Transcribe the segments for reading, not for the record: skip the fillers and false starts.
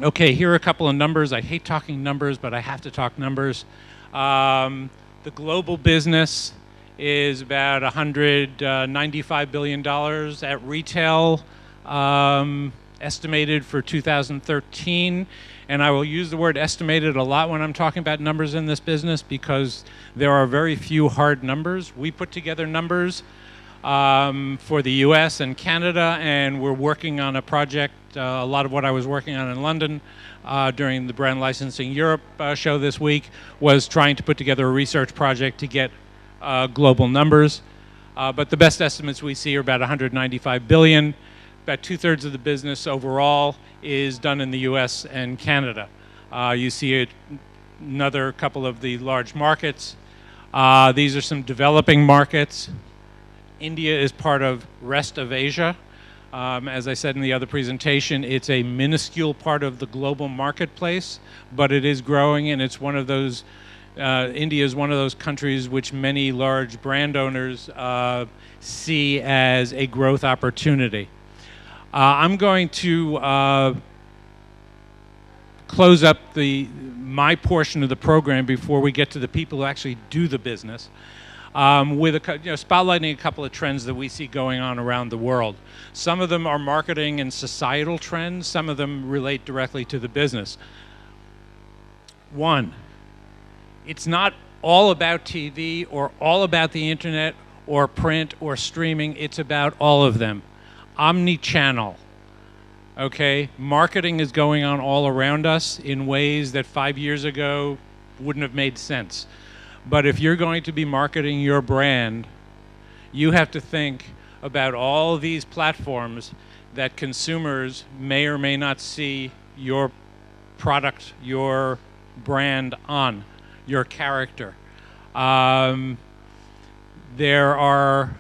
Okay, here are a couple of numbers. I hate talking numbers, but I have to talk numbers. The global business is about $195 billion at retail, estimated for 2013. And I will use the word estimated a lot when I'm talking about numbers in this business because there are very few hard numbers. We put together numbers for the US and Canada, and we're working on a project, a lot of what I was working on in London during the Brand Licensing Europe show this week was trying to put together a research project to get global numbers. But the best estimates we see are about 195 billion. About 2/3 of the business overall is done in the US and Canada. You see another couple of the large markets. These are some developing markets. India is part of rest of Asia. As I said in the other presentation, it's a minuscule part of the global marketplace, but it is growing, and it's one of those, India is one of those countries which many large brand owners see as a growth opportunity. I'm going to close up my portion of the program before we get to the people who actually do the business. With spotlighting a couple of trends that we see going on around the world. Some of them are marketing and societal trends. Some of them relate directly to the business. One, it's not all about TV or all about the internet or print or streaming. It's about all of them. Omnichannel. Okay, marketing is going on all around us in ways that 5 years ago wouldn't have made sense. But if you're going to be marketing your brand, you have to think about all these platforms that consumers may or may not see your product, your brand on, your character. There are,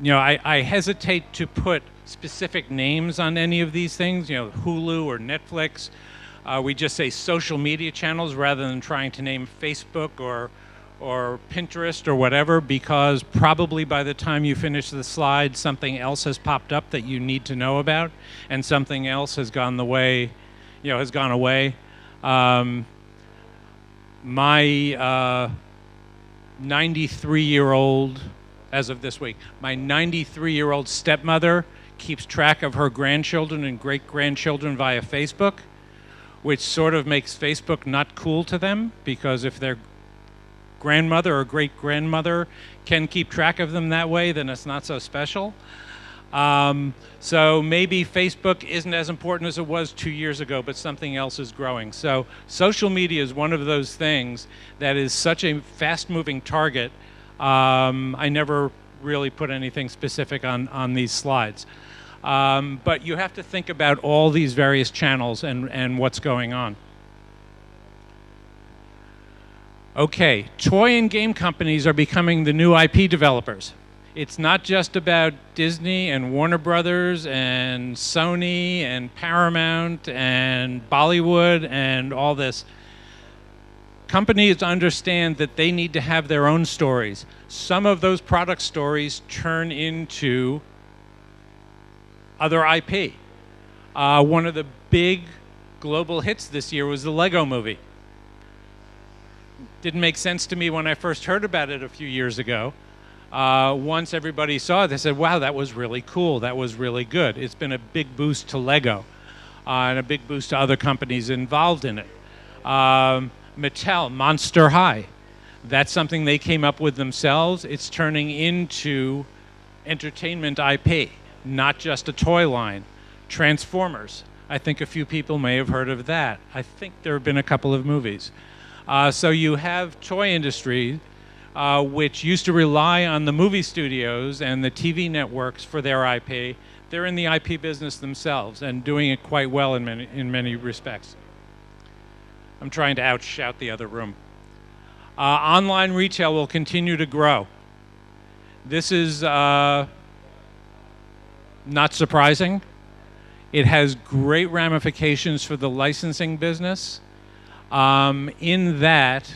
I hesitate to put specific names on any of these things, Hulu or Netflix. We just say social media channels rather than trying to name Facebook or Pinterest or whatever, because probably by the time you finish the slide, something else has popped up that you need to know about, and something else has gone away. My 93-year-old, as of this week, my 93-year-old stepmother keeps track of her grandchildren and great-grandchildren via Facebook, which sort of makes Facebook not cool to them, because if their grandmother or great-grandmother can keep track of them that way, then it's not so special. So maybe Facebook isn't as important as it was 2 years ago, but something else is growing. So social media is one of those things that is such a fast-moving target. I never really put anything specific on these slides. But you have to think about all these various channels and what's going on. Okay, toy and game companies are becoming the new IP developers. It's not just about Disney and Warner Brothers and Sony and Paramount and Bollywood and all this. Companies understand that they need to have their own stories. Some of those product stories turn into other IP. One of the big global hits this year was the Lego movie. Didn't make sense to me when I first heard about it a few years ago. Once everybody saw it, they said, wow, that was really cool. That was really good. It's been a big boost to Lego and a big boost to other companies involved in it. Mattel, Monster High. That's something they came up with themselves. It's turning into entertainment IP, not just a toy line. Transformers. I think a few people may have heard of that. I think there have been a couple of movies. So you have toy industry, which used to rely on the movie studios and the TV networks for their IP. They're in the IP business themselves and doing it quite well in many respects. I'm trying to outshout the other room. Online retail will continue to grow. This is not surprising. It has great ramifications for the licensing business. In that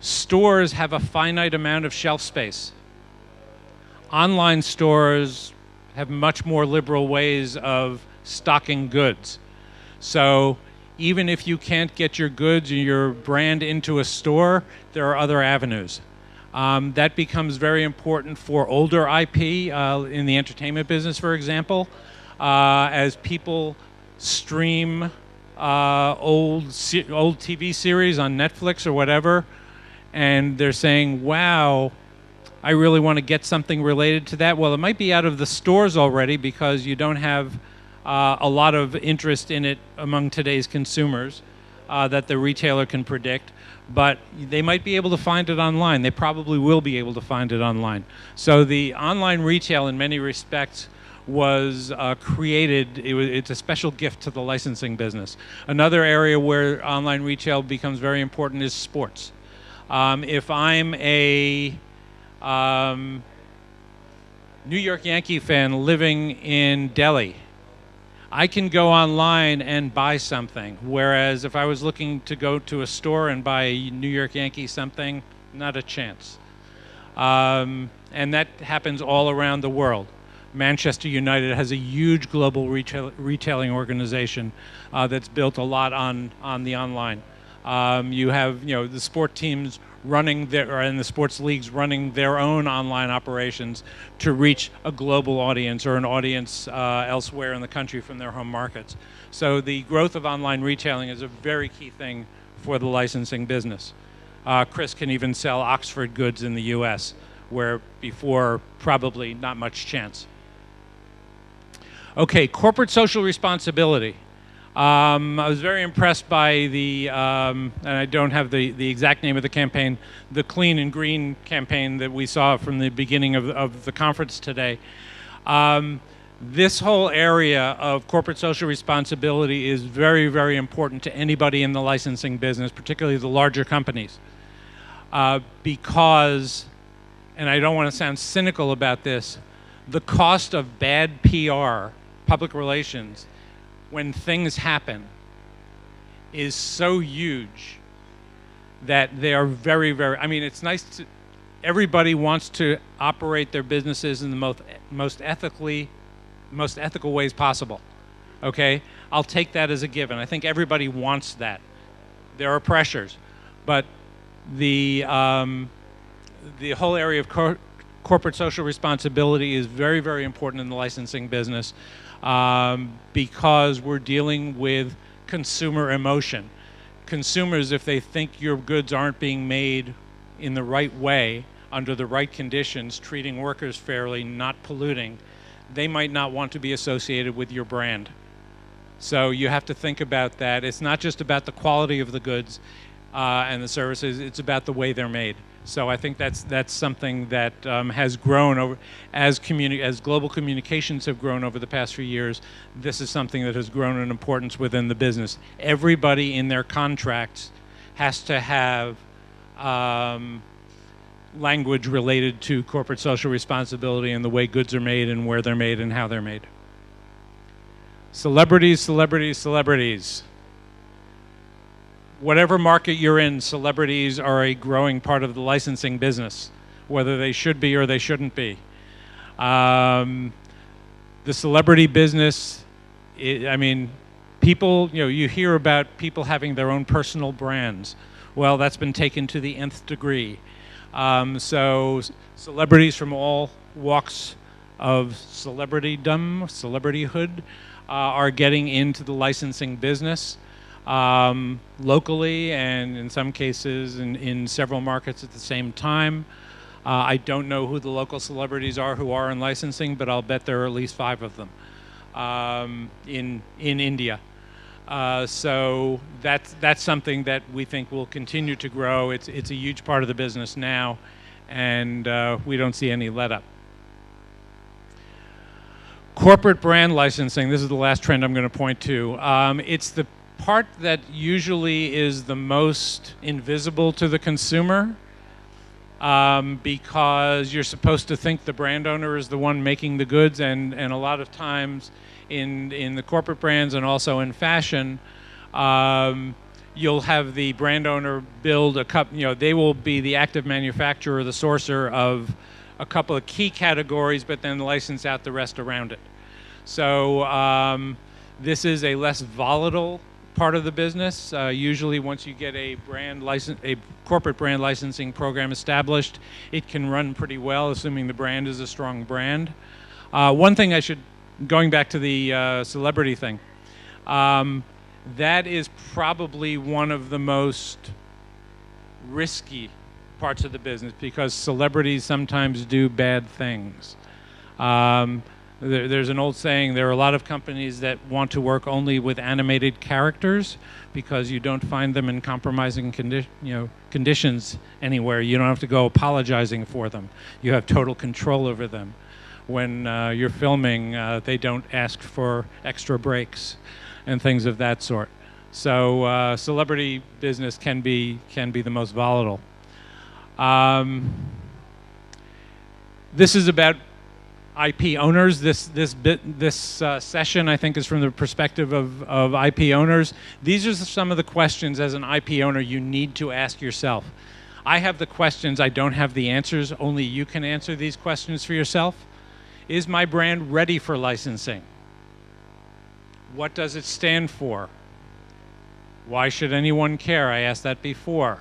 stores have a finite amount of shelf space. Online stores have much more liberal ways of stocking goods. So even if you can't get your goods or your brand into a store, there are other avenues. That becomes very important for older IP in the entertainment business, for example, as people stream old TV series on Netflix or whatever, and they're saying, wow, I really want to get something related to that. Well, it might be out of the stores already because you don't have a lot of interest in it among today's consumers that the retailer can predict, but they might be able to find it online. They probably will be able to find it online. So the online retail, in many respects, was created. It's a special gift to the licensing business. Another area where online retail becomes very important is sports. If I'm a New York Yankee fan living in Delhi, I can go online and buy something, whereas if I was looking to go to a store and buy a New York Yankee something, not a chance. And that happens all around the world. Manchester United has a huge global retailing organization that's built a lot on the online. You have the sport teams running and the sports leagues running their own online operations to reach a global audience or an audience elsewhere in the country from their home markets. So the growth of online retailing is a very key thing for the licensing business. Chris can even sell Oxford goods in the US, where before probably not much chance. Okay, corporate social responsibility. I was very impressed by and I don't have the exact name of the campaign, the Clean and Green campaign that we saw from the beginning of the conference today. This whole area of corporate social responsibility is very, very important to anybody in the licensing business, particularly the larger companies, because, and I don't want to sound cynical about this, the cost of bad PR, public relations, when things happen is so huge that they are very, very, I mean, it's nice to, everybody wants to operate their businesses in the most ethical ways possible, okay? I'll take that as a given. I think everybody wants that. There are pressures, but the whole area of corporate social responsibility is very, very important in the licensing business. Because we're dealing with consumer emotion. Consumers, if they think your goods aren't being made in the right way, under the right conditions, treating workers fairly, not polluting, they might not want to be associated with your brand. So you have to think about that. It's not just about the quality of the goods and the services, it's about the way they're made. So I think that's something that has grown over as global communications have grown over the past few years. This is something that has grown in importance within the business. Everybody in their contracts has to have language related to corporate social responsibility and the way goods are made and where they're made and how they're made. Celebrities, celebrities, celebrities. Whatever market you're in, celebrities are a growing part of the licensing business, whether they should be or they shouldn't be. The celebrity business, I mean, people, you hear about people having their own personal brands. Well, that's been taken to the nth degree. So celebrities from all walks of celebrityhood are getting into the licensing business. Locally and in some cases in several markets at the same time. I don't know who the local celebrities are who are in licensing, but I'll bet there are at least 5 of them in India. So that's something that we think will continue to grow. It's a huge part of the business now, and we don't see any let up. Corporate brand licensing, this is the last trend I'm going to point to. It's the part that usually is the most invisible to the consumer because you're supposed to think the brand owner is the one making the goods, and a lot of times in the corporate brands and also in fashion, you'll have the brand owner build a cup, they will be the active manufacturer, the sourcer of a couple of key categories, but then license out the rest around it. So This is a less volatile part of the business. Usually once you get a corporate brand licensing program established, it can run pretty well, assuming the brand is a strong brand. One thing going back to the celebrity thing, that is probably one of the most risky parts of the business because celebrities sometimes do bad things. There's an old saying, there are a lot of companies that want to work only with animated characters because you don't find them in compromising conditions anywhere. You don't have to go apologizing for them. You have total control over them. When you're filming, they don't ask for extra breaks and things of that sort. So celebrity business can be the most volatile. This is about IP owners. This session, I think, is from the perspective of IP owners. These are some of the questions as an IP owner you need to ask yourself. I have the questions, I don't have the answers. Only you can answer these questions for yourself. Is my brand ready for licensing? What does it stand for? Why should anyone care? I asked that before.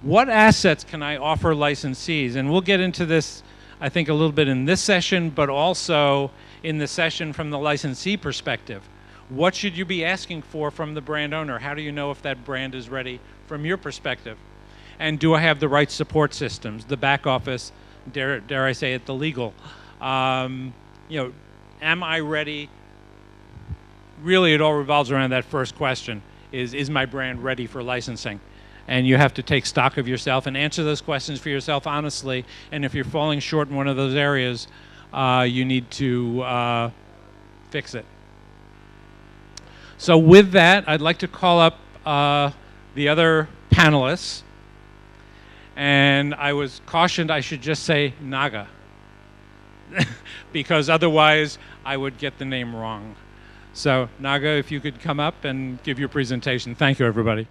What assets can I offer licensees? And we'll get into this, I think, a little bit in this session, but also in the session from the licensee perspective. What should you be asking for from the brand owner? How do you know if that brand is ready from your perspective? And do I have the right support systems, the back office, dare I say it, the legal? Am I ready? Really, it all revolves around that first question, is my brand ready for licensing? And you have to take stock of yourself and answer those questions for yourself honestly. And if you're falling short in one of those areas, you need to fix it. So with that, I'd like to call up the other panelists. And I was cautioned I should just say Naga, because otherwise I would get the name wrong. So Naga, if you could come up and give your presentation. Thank you, everybody.